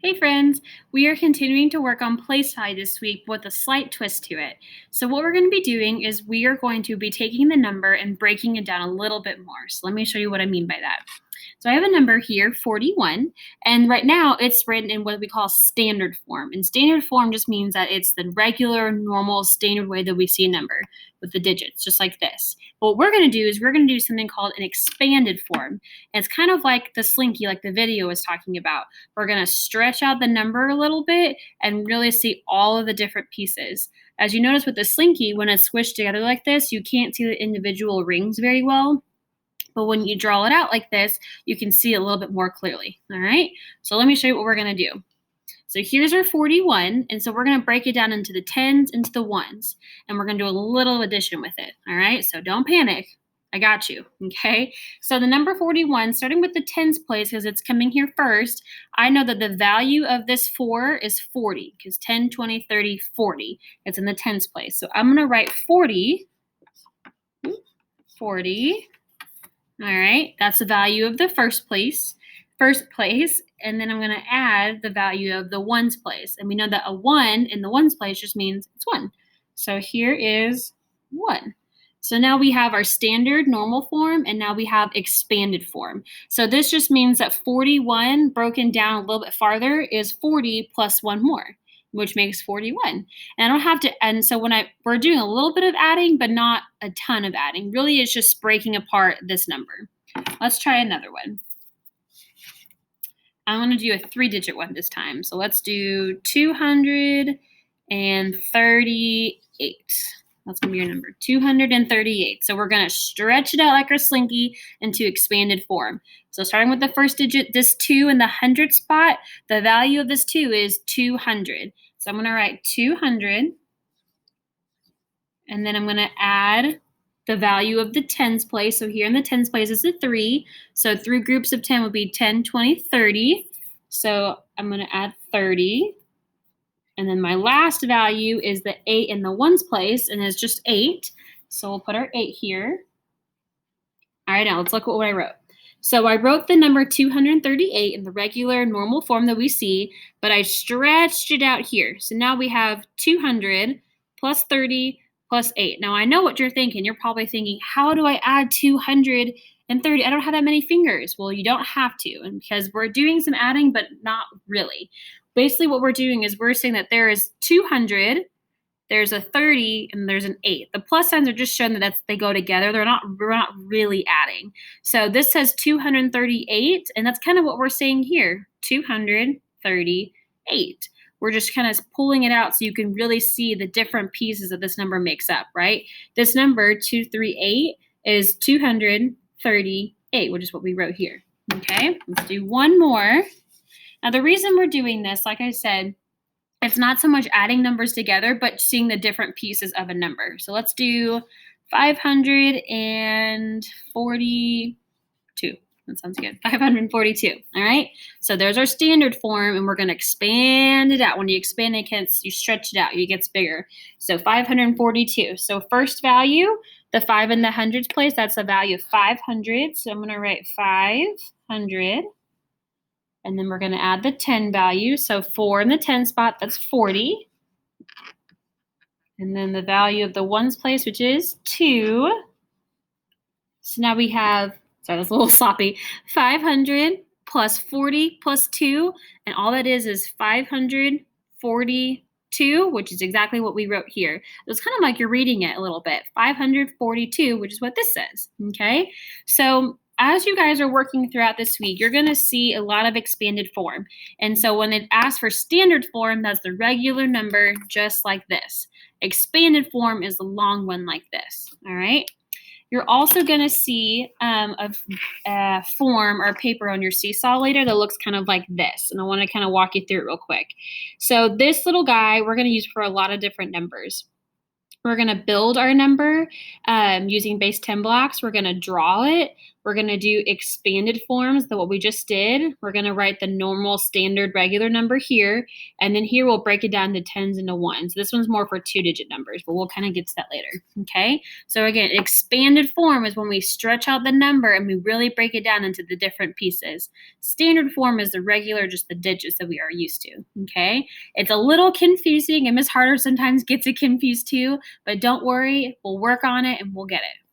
Hey friends, we are continuing to work on PlaySci this week with a slight twist to it. So what we're going to be doing is we are going to be taking the number and breaking it down a little bit more. So let me show you what I mean by that. So I have a number here, 41, and right now it's written in what we call standard form. And standard form just means that it's the regular, normal, standard way that we see a number with the digits, just like this. But what we're going to do is we're going to do something called an expanded form. And it's kind of like the slinky, like the video was talking about. We're going to stretch out the number a little bit and really see all of the different pieces. As you notice with the slinky, when it's squished together like this, you can't see the individual rings very well. But when you draw it out like this, you can see it a little bit more clearly. All right, so let me show you what we're going to do. So here's our 41, and so we're going to break it down into the tens, into the ones, and we're going to do a little addition with it. All right, so don't panic. I got you, okay? So the number 41, starting with the tens place, because it's coming here first, I know that the value of this 4 is 40, because 10, 20, 30, 40. It's in the tens place. So I'm going to write 40, 40. All right, that's the value of the first place, and then I'm going to add the value of the ones place. And we know that a 1 in the ones place just means it's 1. So here is 1. So now we have our standard normal form, and now we have expanded form. So this just means that 41 broken down a little bit farther is 40 plus 1 more, which makes 41. And I don't have to, and so we're doing a little bit of adding, but not a ton of adding. Really, it's just breaking apart this number. Let's try another one. I'm going to do a 3-digit one this time. So let's do 238. That's going to be your number, 238. So we're going to stretch it out like our slinky into expanded form. So starting with the first digit, this 2 in the hundred spot, the value of this 2 is 200. So I'm going to write 200, and then I'm going to add the value of the tens place. So here in the tens place is a 3. So 3 groups of 10 would be 10, 20, 30. So I'm going to add 30. And then my last value is the 8 in the ones place, and it's just 8. So we'll put our 8 here. All right, now let's look at what I wrote. So I wrote the number 238 in the regular normal form that we see, but I stretched it out here. So now we have 200 plus 30 plus 8. Now I know what you're thinking. You're probably thinking, how do I add 230? I don't have that many fingers. Well, you don't have to, and because we're doing some adding, but not really. Basically what we're doing is we're saying that there is 200, there's a 30, and there's an 8. The plus signs are just showing that they go together. We're not really adding. So this says 238, and that's kind of what we're saying here, 238. We're just kind of pulling it out so you can really see the different pieces that this number makes up, right? This number, 238, is 238, which is what we wrote here. Okay, let's do one more. Now, the reason we're doing this, like I said, it's not so much adding numbers together, but seeing the different pieces of a number. So let's do 542. That sounds good. 542. All right. So there's our standard form, and we're going to expand it out. When you expand it, you stretch it out. It gets bigger. So 542. So first value, the 5 in the hundreds place, that's a value of 500. So I'm going to write 500. And then we're going to add the 10 value. So 4 in the 10 spot, that's 40. And then the value of the ones place, which is 2. So now we have, sorry, that's a little sloppy, 500 plus 40 plus 2. And all that is 542, which is exactly what we wrote here. It's kind of like you're reading it a little bit. 542, which is what this says. Okay. So as you guys are working throughout this week, you're going to see a lot of expanded form. And so when it asks for standard form, that's the regular number, just like this. Expanded form is the long one like this, all right? You're also going to see a form or a paper on your seesaw later that looks kind of like this. And I want to kind of walk you through it real quick. So this little guy, we're going to use for a lot of different numbers. We're going to build our number using base 10 blocks. We're going to draw it. We're going to do expanded forms, what we just did. We're going to write the normal, standard, regular number here. And then here we'll break it down to tens and to ones. This one's more for 2-digit numbers, but we'll kind of get to that later. Okay. So again, expanded form is when we stretch out the number and we really break it down into the different pieces. Standard form is the regular, just the digits that we are used to. Okay. It's a little confusing, and Miss Harder sometimes gets it confused too, but don't worry. We'll work on it and we'll get it.